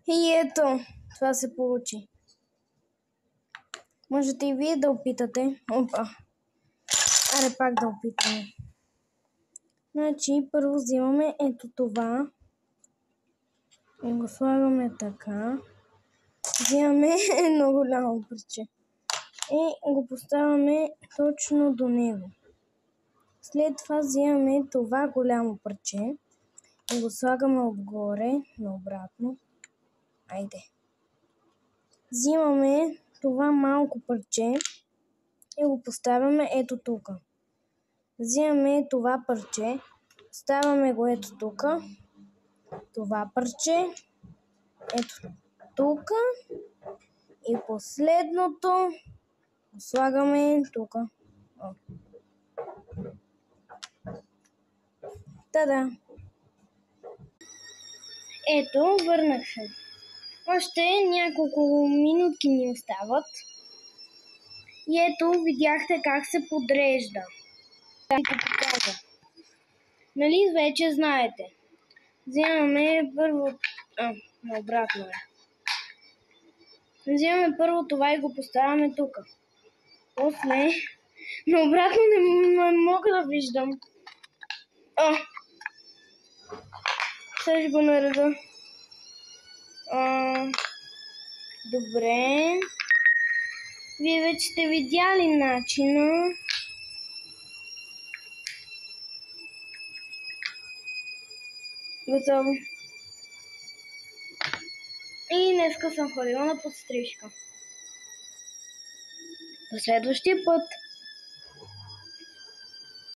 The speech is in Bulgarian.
И ето, това се получи. Можете и вие да опитате. Опа. Аре пак да опитаме. Значи, първо взимаме ето това. И го слагаме така. Взимаме едно голямо парче. И го поставяме точно до него. След това взимаме това голямо парче. И го слагаме отгоре, наобратно. Айде. Взимаме това малко парче и го поставяме ето тук. Взимаме това парче, ставаме го ето тук. Това парче, ето тук. И последното го слагаме тук. Та-да! Ето, върнах се. Още няколко минутки ни остават. И ето, видяхте как се подрежда. Да ви покажа. Нали вече знаете. Взимаме първо... наобратно е. Взимаме първо това и го поставяме тук. После... Наобратно не мога да виждам. Сега ще го нареда. Добре. Вие вече сте видяли начина. Готово. И днеска съм ходила на подстрижка. До следващия път.